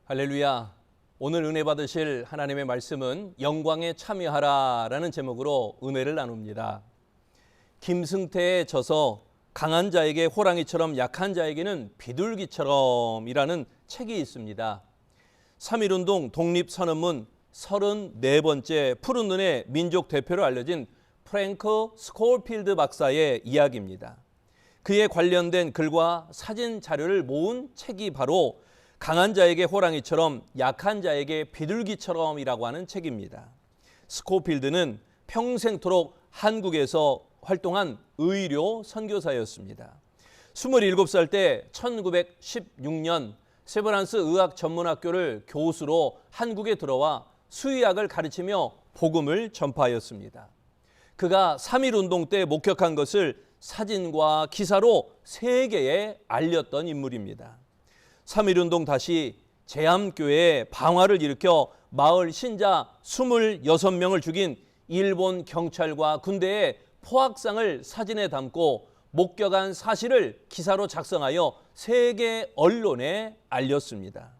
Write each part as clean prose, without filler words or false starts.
할렐루야. 오늘 은혜 받으실 하나님의 말씀은 영광에 참여하라라는 제목으로 은혜를 나눕니다. 김승태의 저서 강한 자에게 호랑이처럼 약한 자에게는 비둘기처럼이라는 책이 있습니다. 3.1운동 독립선언문 34번째 푸른 눈의 민족 대표로 알려진 프랭크 스콜필드 박사의 이야기입니다. 그에 관련된 글과 사진 자료를 모은 책이 바로 강한 자에게 호랑이처럼 약한 자에게 비둘기처럼이라고 하는 책입니다. 스코필드는 평생토록 한국에서 활동한 의료 선교사였습니다. 27살 때 1916년 세브란스 의학전문학교를 교수로 한국에 들어와 수의학을 가르치며 복음을 전파하였습니다. 그가 3.1운동 때 목격한 것을 사진과 기사로 세계에 알렸던 인물입니다. 3.1운동 다시 제암교회에 방화를 일으켜 마을 신자 26명을 죽인 일본 경찰과 군대의 포악상을 사진에 담고 목격한 사실을 기사로 작성하여 세계 언론에 알렸습니다.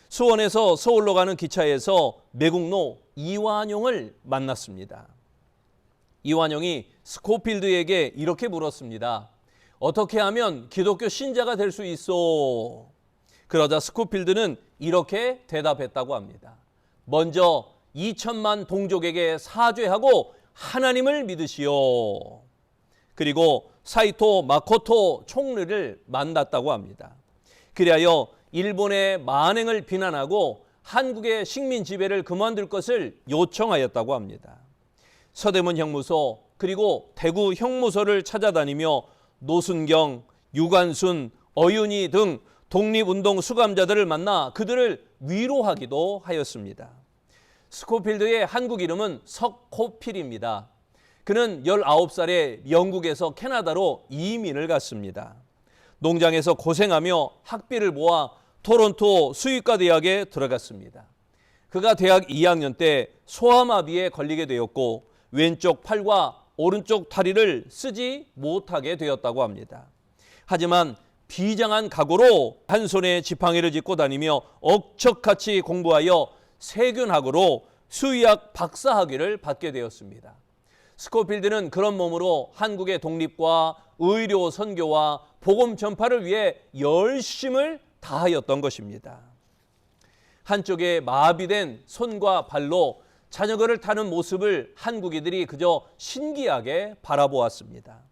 수원에서 서울로 가는 기차에서 매국노 이완용을 만났습니다. 이완용이 스코필드에게 이렇게 물었습니다. 어떻게 하면 기독교 신자가 될 수 있어? 그러자 스코필드는 이렇게 대답했다고 합니다. 먼저 2천만 동족에게 사죄하고 하나님을 믿으시오. 그리고 사이토 마코토 총리를 만났다고 합니다. 그리하여 일본의 만행을 비난하고 한국의 식민 지배를 그만둘 것을 요청하였다고 합니다. 서대문 형무소 그리고 대구 형무소를 찾아다니며 노순경, 유관순, 어윤희 등 독립운동 수감자들을 만나 그들을 위로하기도 하였습니다. 스코필드의 한국 이름은 석호필입니다. 그는 19살에 영국에서 캐나다로 이민을 갔습니다. 농장에서 고생하며 학비를 모아 토론토 수의과 대학에 들어갔습니다. 그가 대학 2학년 때 소아마비에 걸리게 되었고 왼쪽 팔과 오른쪽 다리를 쓰지 못하게 되었다고 합니다. 하지만 비장한 각오로 한 손에 지팡이를 짚고 다니며 억척같이 공부하여 세균학으로 수의학 박사학위를 받게 되었습니다. 스코필드는 그런 몸으로 한국의 독립과 의료 선교와 복음 전파를 위해 열심을 다하였던 것입니다. 한쪽에 마비된 손과 발로 자전거를 타는 모습을 한국인들이 그저 신기하게 바라보았습니다.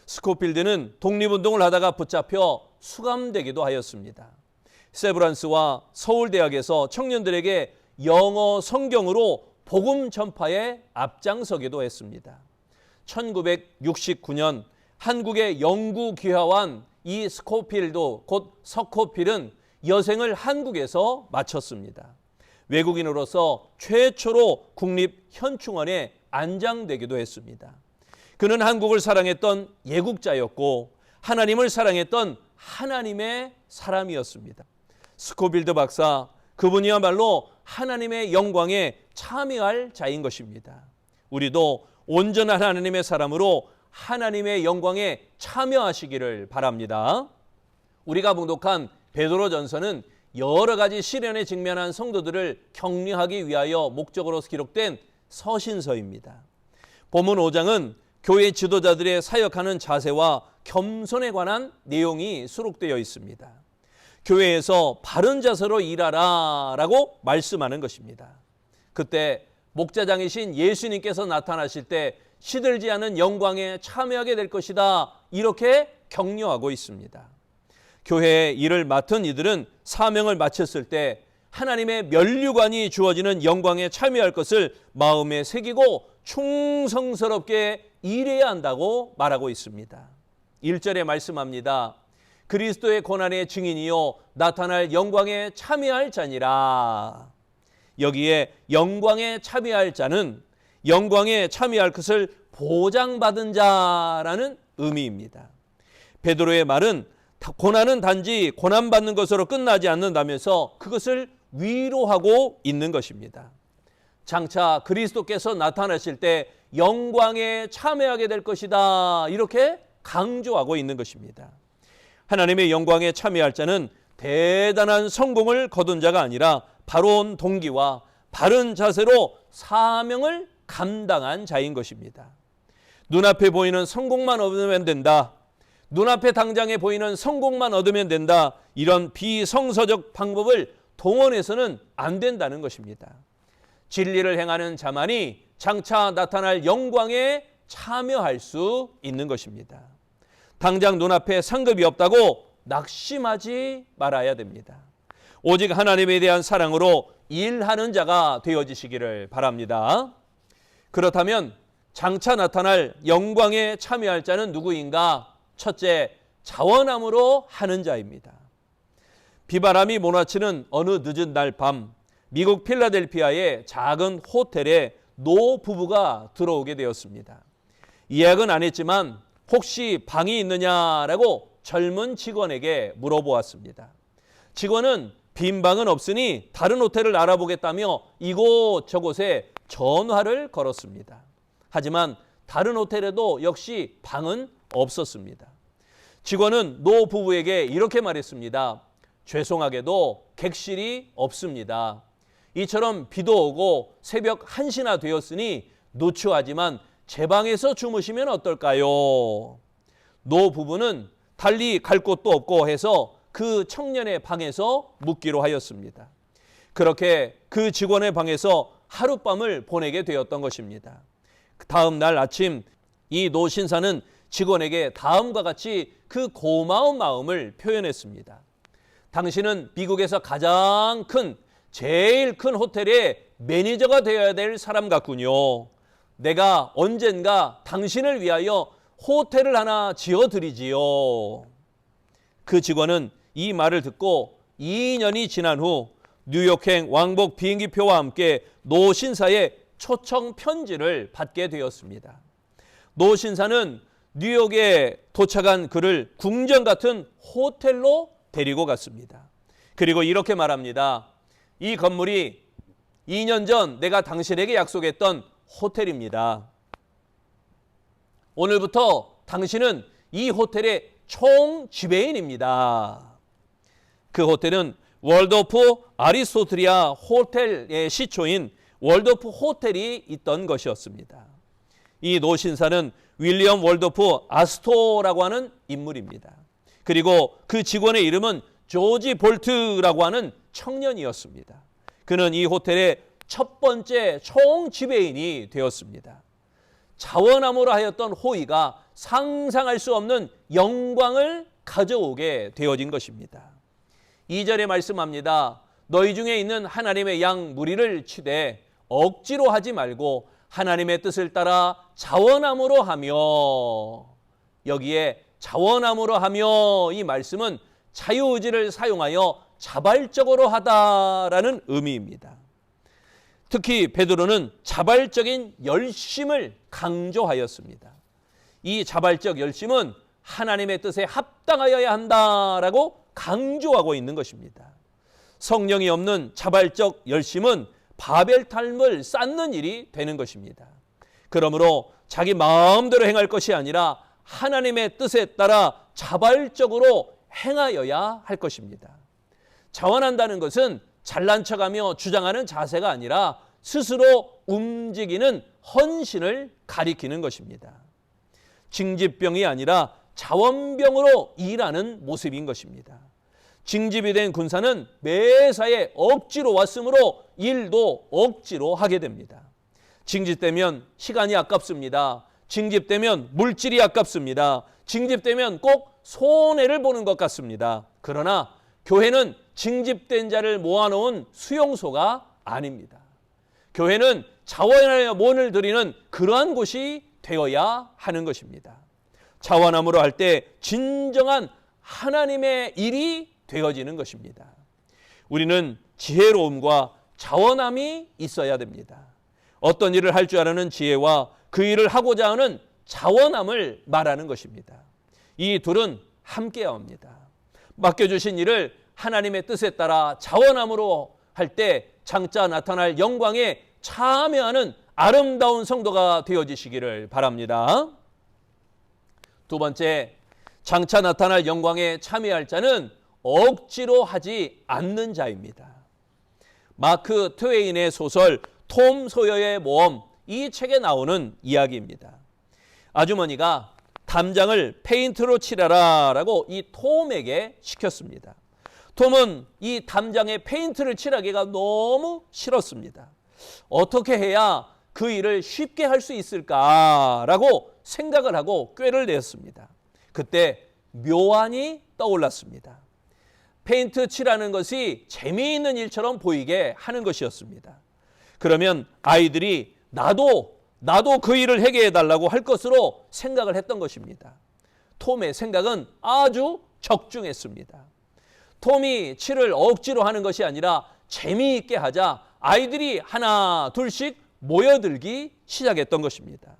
스코필드는 독립운동을 하다가 붙잡혀 수감되기도 하였습니다. 세브란스와 서울대학에서 청년들에게 영어 성경으로 복음 전파에 앞장서기도 했습니다. 1969년 한국에 영구 귀화한 이 스코필드 곧 석호필은 여생을 한국에서 마쳤습니다. 외국인으로서 최초로 국립현충원에 안장되기도 했습니다. 그는 한국을 사랑했던 애국자였고 하나님을 사랑했던 하나님의 사람이었습니다. 스코필드 박사, 그분이야말로 하나님의 영광에 참여할 자인 것입니다. 우리도 온전한 하나님의 사람으로 하나님의 영광에 참여하시기를 바랍니다. 우리가 봉독한 베드로전서는 여러 가지 시련에 직면한 성도들을 격려하기 위하여 목적으로 기록된 서신서입니다. 본문 5장은 교회 지도자들의 사역하는 자세와 겸손에 관한 내용이 수록되어 있습니다. 교회에서 바른 자세로 일하라라고 말씀하는 것입니다. 그때 목자장이신 예수님께서 나타나실 때 시들지 않은 영광에 참여하게 될 것이다. 이렇게 격려하고 있습니다. 교회의 일을 맡은 이들은 사명을 마쳤을 때 하나님의 면류관이 주어지는 영광에 참여할 것을 마음에 새기고 충성스럽게 일해야 한다고 말하고 있습니다. 1절에 말씀합니다. 그리스도의 고난의 증인이요 나타날 영광에 참여할 자니라. 여기에 영광에 참여할 자는 영광에 참여할 것을 보장받은 자라는 의미입니다. 베드로의 말은 고난은 단지 고난받는 것으로 끝나지 않는다면서 그것을 위로하고 있는 것입니다. 장차 그리스도께서 나타나실 때 영광에 참여하게 될 것이다. 이렇게 강조하고 있는 것입니다. 하나님의 영광에 참여할 자는 대단한 성공을 거둔 자가 아니라 바로운 동기와 바른 자세로 사명을 감당한 자인 것입니다. 눈앞에 보이는 성공만 얻으면 된다. 눈앞에 당장에 보이는 성공만 얻으면 된다. 이런 비성서적 방법을 동원해서는 안 된다는 것입니다. 진리를 행하는 자만이 장차 나타날 영광에 참여할 수 있는 것입니다. 당장 눈앞에 상급이 없다고 낙심하지 말아야 됩니다. 오직 하나님에 대한 사랑으로 일하는 자가 되어지시기를 바랍니다. 그렇다면 장차 나타날 영광에 참여할 자는 누구인가? 첫째, 자원함으로 하는 자입니다. 비바람이 몰아치는 어느 늦은 날 밤, 미국 필라델피아의 작은 호텔에 노 부부가 들어오게 되었습니다. 예약은 안 했지만 혹시 방이 있느냐라고 젊은 직원에게 물어보았습니다. 직원은 빈 방은 없으니 다른 호텔을 알아보겠다며 이곳저곳에 전화를 걸었습니다. 하지만 다른 호텔에도 역시 방은 없었습니다. 직원은 노 부부에게 이렇게 말했습니다. 죄송하게도 객실이 없습니다. 이처럼 비도 오고 새벽 1시나 되었으니 누추하지만 제 방에서 주무시면 어떨까요? 노 부부는 달리 갈 곳도 없고 해서 그 청년의 방에서 묵기로 하였습니다. 그렇게 그 직원의 방에서 하룻밤을 보내게 되었던 것입니다. 다음 날 아침 이 노 신사는 직원에게 다음과 같이 그 고마운 마음을 표현했습니다. 당신은 미국에서 가장 큰, 제일 큰 호텔의 매니저가 되어야 될 사람 같군요. 내가 언젠가 당신을 위하여 호텔을 하나 지어드리지요. 그 직원은 이 말을 듣고 2년이 지난 후 뉴욕행 왕복 비행기표와 함께 노 신사의 초청 편지를 받게 되었습니다. 노 신사는 뉴욕에 도착한 그를 궁전 같은 호텔로 데리고 갔습니다. 그리고 이렇게 말합니다. 이 건물이 2년 전 내가 당신에게 약속했던 호텔입니다. 오늘부터 당신은 이 호텔의 총 지배인입니다. 그 호텔은 월드오프 아리스토텔리아 호텔의 시초인 월드오프 호텔이 있던 것이었습니다. 이 노 신사는 윌리엄 월드오프 아스토라고 하는 인물입니다. 그리고 그 직원의 이름은 조지 볼트라고 하는 청년이었습니다. 그는 이 호텔의 첫 번째 총 지배인이 되었습니다. 자원함으로 하였던 호의가 상상할 수 없는 영광을 가져오게 되어진 것입니다. 2절에 말씀합니다. 너희 중에 있는 하나님의 양 무리를 치되 억지로 하지 말고 하나님의 뜻을 따라 자원함으로 하며, 여기에 자원함으로 하며 이 말씀은 자유의지를 사용하여 자발적으로 하다라는 의미입니다. 특히 베드로는 자발적인 열심을 강조하였습니다. 이 자발적 열심은 하나님의 뜻에 합당하여야 한다라고 강조하고 있는 것입니다. 성령이 없는 자발적 열심은 바벨탑을 쌓는 일이 되는 것입니다. 그러므로 자기 마음대로 행할 것이 아니라 하나님의 뜻에 따라 자발적으로 행하여야 할 것입니다. 자원한다는 것은 잘난 척하며 주장하는 자세가 아니라 스스로 움직이는 헌신을 가리키는 것입니다. 징집병이 아니라 자원병으로 일하는 모습인 것입니다. 징집이 된 군사는 매사에 억지로 왔으므로 일도 억지로 하게 됩니다. 징집되면 시간이 아깝습니다. 징집되면 물질이 아깝습니다. 징집되면 꼭 손해를 보는 것 같습니다. 그러나 교회는 징집된 자를 모아놓은 수용소가 아닙니다. 교회는 자원하여 mon을 드리는 그러한 곳이 되어야 하는 것입니다. 자원함으로 할 때 진정한 하나님의 일이 되어지는 것입니다. 우리는 지혜로움과 자원함이 있어야 됩니다. 어떤 일을 할 줄 아는 지혜와 그 일을 하고자 하는 자원함을 말하는 것입니다. 이 둘은 함께해야 합니다. 맡겨주신 일을 하나님의 뜻에 따라 자원함으로 할 때 장차 나타날 영광에 참여하는 아름다운 성도가 되어지시기를 바랍니다. 두 번째, 장차 나타날 영광에 참여할 자는 억지로 하지 않는 자입니다. 마크 트웨인의 소설 톰 소여의 모험, 이 책에 나오는 이야기입니다. 아주머니가 담장을 페인트로 칠하라 라고 이 톰에게 시켰습니다. 톰은 이 담장에 페인트를 칠하기가 너무 싫었습니다. 어떻게 해야 그 일을 쉽게 할 수 있을까라고 생각을 하고 꾀를 내었습니다. 그때 묘안이 떠올랐습니다. 페인트 칠하는 것이 재미있는 일처럼 보이게 하는 것이었습니다. 그러면 아이들이 나도 그 일을 해결해 달라고 할 것으로 생각을 했던 것입니다. 톰의 생각은 아주 적중했습니다. 톰이 칠을 억지로 하는 것이 아니라 재미있게 하자 아이들이 하나 둘씩 모여들기 시작했던 것입니다.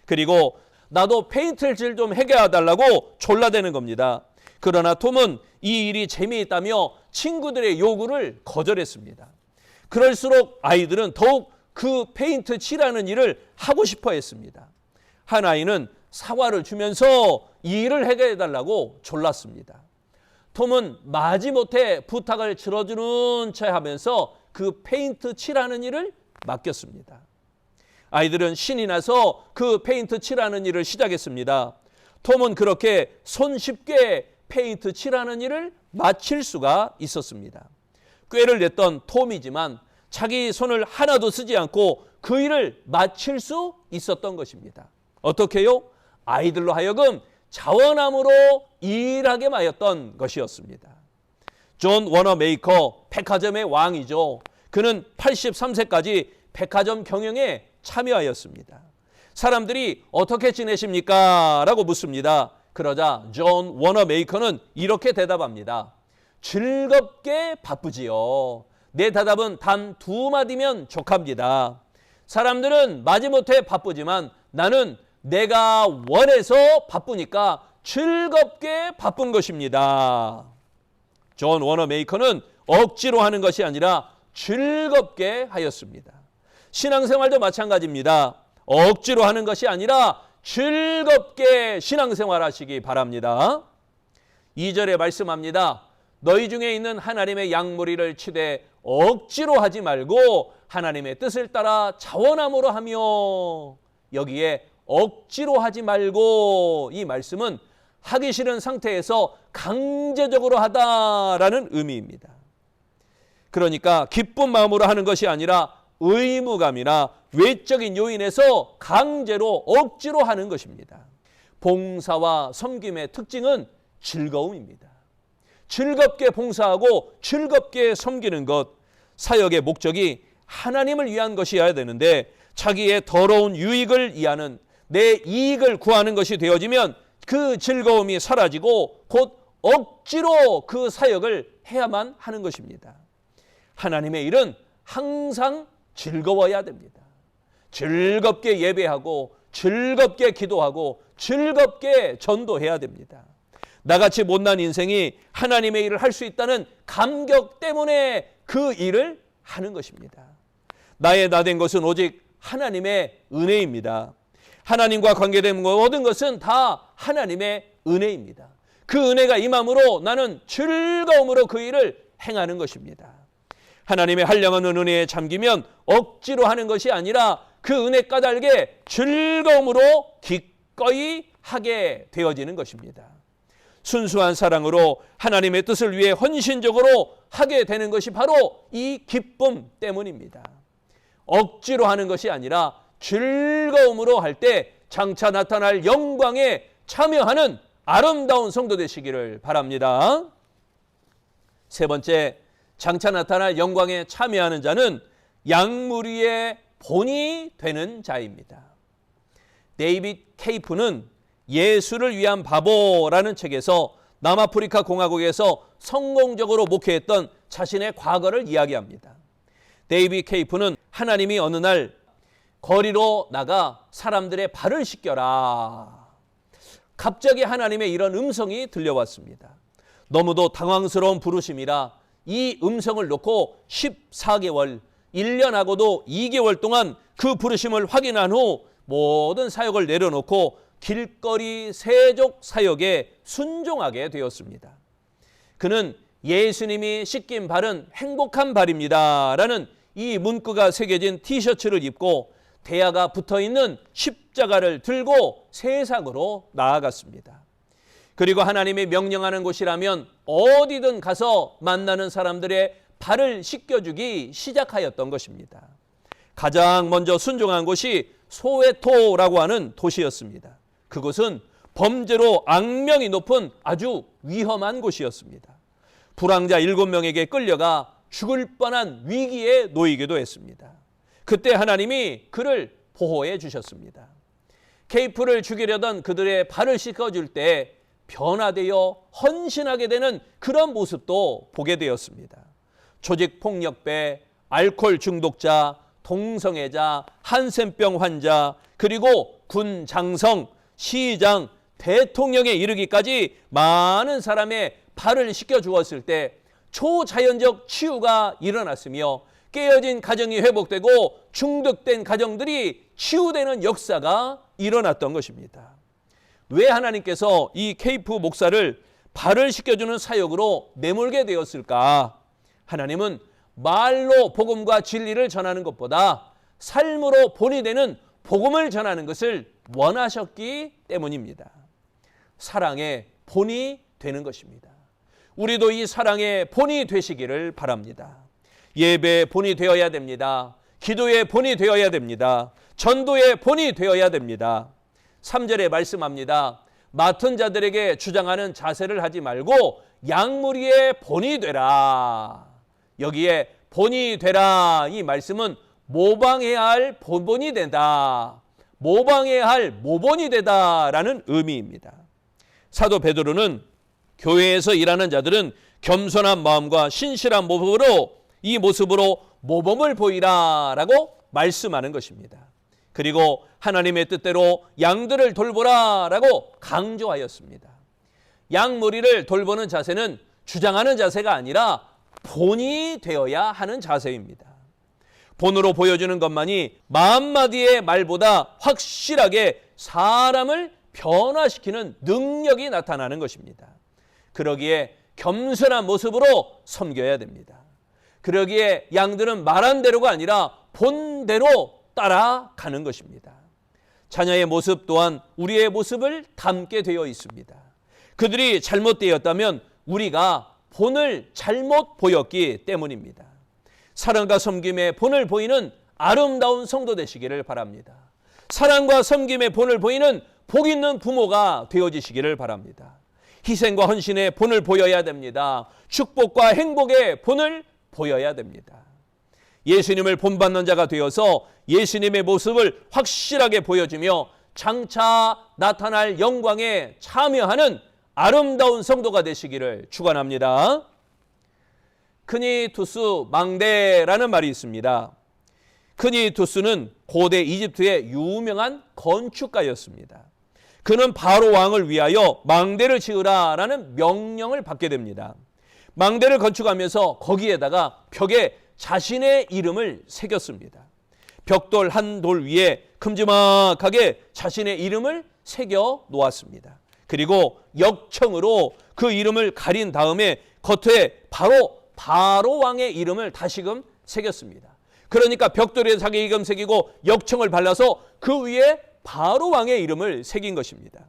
그리고 나도 페인트를 좀 해결해 달라고 졸라대는 겁니다. 그러나 톰은 이 일이 재미있다며 친구들의 요구를 거절했습니다. 그럴수록 아이들은 더욱 그 페인트 칠하는 일을 하고 싶어 했습니다. 한 아이는 사과를 주면서 이 일을 해결해 달라고 졸랐습니다. 톰은 마지못해 부탁을 들어주는 체 하면서 그 페인트 칠하는 일을 맡겼습니다. 아이들은 신이 나서 그 페인트 칠하는 일을 시작했습니다. 톰은 그렇게 손쉽게 페인트 칠하는 일을 마칠 수가 있었습니다. 꾀를 냈던 톰이지만 자기 손을 하나도 쓰지 않고 그 일을 마칠 수 있었던 것입니다. 어떻게요? 아이들로 하여금 자원함으로 일하게 하였던 것이었습니다. 존 워너 메이커, 백화점의 왕이죠. 그는 83세까지 백화점 경영에 참여하였습니다. 사람들이 어떻게 지내십니까? 라고 묻습니다. 그러자 존 워너 메이커는 이렇게 대답합니다. 즐겁게 바쁘지요. 내 대답은 단 2마디면 족합니다. 사람들은 마지못해 바쁘지만 나는 내가 원해서 바쁘니까 즐겁게 바쁜 것입니다. 존 워너 메이커는 억지로 하는 것이 아니라 즐겁게 하였습니다. 신앙생활도 마찬가지입니다. 억지로 하는 것이 아니라 즐겁게 신앙생활 하시기 바랍니다. 2절에 말씀합니다. 너희 중에 있는 하나님의 양무리를 치되 억지로 하지 말고 하나님의 뜻을 따라 자원함으로 하며, 여기에 억지로 하지 말고 이 말씀은 하기 싫은 상태에서 강제적으로 하다라는 의미입니다. 그러니까 기쁜 마음으로 하는 것이 아니라 의무감이나 외적인 요인에서 강제로 억지로 하는 것입니다. 봉사와 섬김의 특징은 즐거움입니다. 즐겁게 봉사하고 즐겁게 섬기는 것, 사역의 목적이 하나님을 위한 것이어야 되는데 자기의 더러운 유익을 위하는, 내 이익을 구하는 것이 되어지면 그 즐거움이 사라지고 곧 억지로 그 사역을 해야만 하는 것입니다. 하나님의 일은 항상 즐거워야 됩니다. 즐겁게 예배하고 즐겁게 기도하고 즐겁게 전도해야 됩니다. 나같이 못난 인생이 하나님의 일을 할 수 있다는 감격 때문에 그 일을 하는 것입니다. 나의 나된 것은 오직 하나님의 은혜입니다. 하나님과 관계된 모든 것은 다 하나님의 은혜입니다. 그 은혜가 임함으로 나는 즐거움으로 그 일을 행하는 것입니다. 하나님의 한량한 은혜에 잠기면 억지로 하는 것이 아니라 그 은혜 까닭에 즐거움으로 기꺼이 하게 되어지는 것입니다. 순수한 사랑으로 하나님의 뜻을 위해 헌신적으로 하게 되는 것이 바로 이 기쁨 때문입니다. 억지로 하는 것이 아니라 즐거움으로 할 때 장차 나타날 영광에 참여하는 아름다운 성도 되시기를 바랍니다. 세 번째, 장차 나타날 영광에 참여하는 자는 양무리의 본이 되는 자입니다. 데이빗 케이프는 예수를 위한 바보라는 책에서 남아프리카 공화국에서 성공적으로 목회했던 자신의 과거를 이야기합니다. 데이빗 케이프는 하나님이 어느 날 거리로 나가 사람들의 발을 씻겨라. 갑자기 하나님의 이런 음성이 들려왔습니다. 너무도 당황스러운 부르심이라 이 음성을 놓고 14개월, 1년하고도 2개월 동안 그 부르심을 확인한 후 모든 사역을 내려놓고 길거리 세족 사역에 순종하게 되었습니다. 그는 예수님이 씻긴 발은 행복한 발입니다 라는 이 문구가 새겨진 티셔츠를 입고 대야가 붙어있는 십자가를 들고 세상으로 나아갔습니다. 그리고 하나님이 명령하는 곳이라면 어디든 가서 만나는 사람들의 발을 씻겨주기 시작하였던 것입니다. 가장 먼저 순종한 곳이 소웨토라고 하는 도시였습니다. 그곳은 범죄로 악명이 높은 아주 위험한 곳이었습니다. 불황자 7명에게 끌려가 죽을 뻔한 위기에 놓이기도 했습니다. 그때 하나님이 그를 보호해 주셨습니다. 케이프를 죽이려던 그들의 발을 씻어줄 때 변화되어 헌신하게 되는 그런 모습도 보게 되었습니다. 조직폭력배, 알코올 중독자, 동성애자, 한센병 환자, 그리고 군 장성, 시장, 대통령에 이르기까지 많은 사람의 발을 씻겨 주었을 때 초자연적 치유가 일어났으며 깨어진 가정이 회복되고 중독된 가정들이 치유되는 역사가 일어났던 것입니다. 왜 하나님께서 이 케이프 목사를 발을 씻겨주는 사역으로 내몰게 되었을까? 하나님은 말로 복음과 진리를 전하는 것보다 삶으로 본이 되는 복음을 전하는 것을 원하셨기 때문입니다. 사랑의 본이 되는 것입니다. 우리도 이 사랑의 본이 되시기를 바랍니다. 예배의 본이 되어야 됩니다. 기도의 본이 되어야 됩니다. 전도의 본이 되어야 됩니다. 3절에 말씀합니다. 맡은 자들에게 주장하는 자세를 하지 말고 양무리의 본이 되라. 여기에 본이 되라 이 말씀은 모방해야 할 본본이 된다. 모방해야 할 모본이 되다라는 의미입니다. 사도 베드로는 교회에서 일하는 자들은 겸손한 마음과 신실한 모습으로 모범을 보이라라고 말씀하는 것입니다. 그리고 하나님의 뜻대로 양들을 돌보라라고 강조하였습니다. 양무리를 돌보는 자세는 주장하는 자세가 아니라 본이 되어야 하는 자세입니다. 본으로 보여주는 것만이 만마디의 말보다 확실하게 사람을 변화시키는 능력이 나타나는 것입니다. 그러기에 겸손한 모습으로 섬겨야 됩니다. 그러기에 양들은 말한 대로가 아니라 본대로 따라가는 것입니다. 자녀의 모습 또한 우리의 모습을 닮게 되어 있습니다. 그들이 잘못되었다면 우리가 본을 잘못 보였기 때문입니다. 사랑과 섬김의 본을 보이는 아름다운 성도 되시기를 바랍니다. 사랑과 섬김의 본을 보이는 복 있는 부모가 되어지시기를 바랍니다. 희생과 헌신의 본을 보여야 됩니다. 축복과 행복의 본을 보여야 됩니다. 예수님을 본받는 자가 되어서 예수님의 모습을 확실하게 보여주며 장차 나타날 영광에 참여하는 아름다운 성도가 되시기를 축원합니다. 크니투스 망대라는 말이 있습니다. 크니투스는 고대 이집트의 유명한 건축가였습니다. 그는 바로 왕을 위하여 망대를 지으라라는 명령을 받게 됩니다. 망대를 건축하면서 거기에다가 벽에 자신의 이름을 새겼습니다. 벽돌 한 돌 위에 큼지막하게 자신의 이름을 새겨 놓았습니다. 그리고 역청으로 그 이름을 가린 다음에 겉에 바로 왕의 이름을 다시금 새겼습니다. 그러니까 벽돌에 자기 이름 새기고 역청을 발라서 그 위에 바로 왕의 이름을 새긴 것입니다.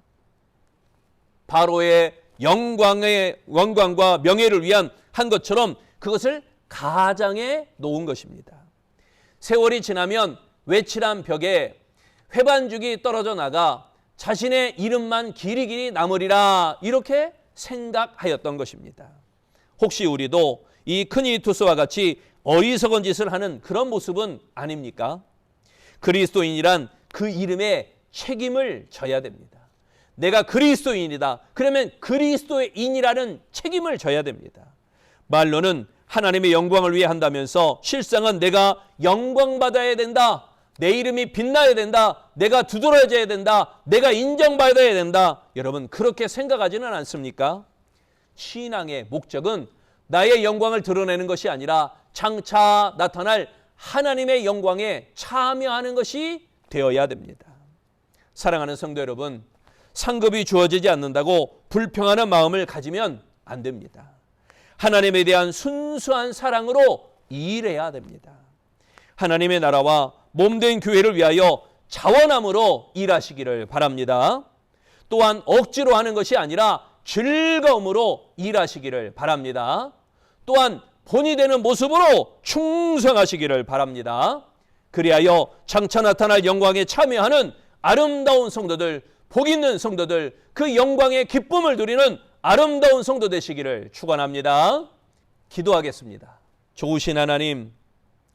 바로의 영광과 명예를 위한 한 것처럼 그것을 가장해 놓은 것입니다. 세월이 지나면 외칠한 벽에 회반죽이 떨어져 나가 자신의 이름만 길이길이 남으리라 이렇게 생각하였던 것입니다. 혹시 우리도 이 크니투스와 같이 어리석은 짓을 하는 그런 모습은 아닙니까? 그리스도인이란 그 이름에 책임을 져야 됩니다. 내가 그리스도인이다. 그러면 그리스도인이라는 책임을 져야 됩니다. 말로는 하나님의 영광을 위해 한다면서 실상은 내가 영광받아야 된다. 내 이름이 빛나야 된다. 내가 두드러져야 된다. 내가 인정받아야 된다. 여러분 그렇게 생각하지는 않습니까? 신앙의 목적은 나의 영광을 드러내는 것이 아니라 장차 나타날 하나님의 영광에 참여하는 것이 되어야 됩니다. 사랑하는 성도 여러분, 상급이 주어지지 않는다고 불평하는 마음을 가지면 안 됩니다. 하나님에 대한 순수한 사랑으로 일해야 됩니다. 하나님의 나라와 몸된 교회를 위하여 자원함으로 일하시기를 바랍니다. 또한 억지로 하는 것이 아니라 즐거움으로 일하시기를 바랍니다. 또한 본이 되는 모습으로 충성하시기를 바랍니다. 그리하여 장차 나타날 영광에 참여하는 아름다운 성도들, 복 있는 성도들, 그 영광의 기쁨을 누리는 아름다운 성도 되시기를 축원합니다. 기도하겠습니다. 좋으신 하나님,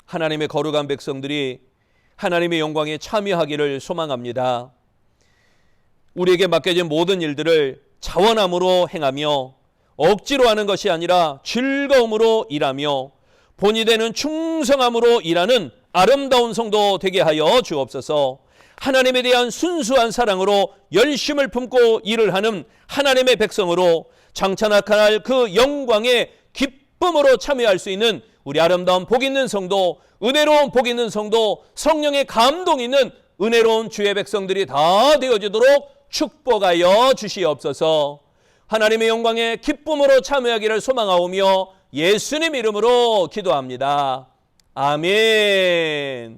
하나님의 거룩한 백성들이 하나님의 영광에 참여하기를 소망합니다. 우리에게 맡겨진 모든 일들을 자원함으로 행하며 억지로 하는 것이 아니라 즐거움으로 일하며 본이 되는 충성함으로 일하는 아름다운 성도 되게 하여 주옵소서. 하나님에 대한 순수한 사랑으로 열심을 품고 일을 하는 하나님의 백성으로 장차 나타날 그 영광의 기쁨으로 참여할 수 있는 우리 아름다운 복 있는 성도, 은혜로운 복 있는 성도, 성령의 감동 있는 은혜로운 주의 백성들이 다 되어지도록 축복하여 주시옵소서. 하나님의 영광에 기쁨으로 참여하기를 소망하오며 예수님 이름으로 기도합니다. 아멘.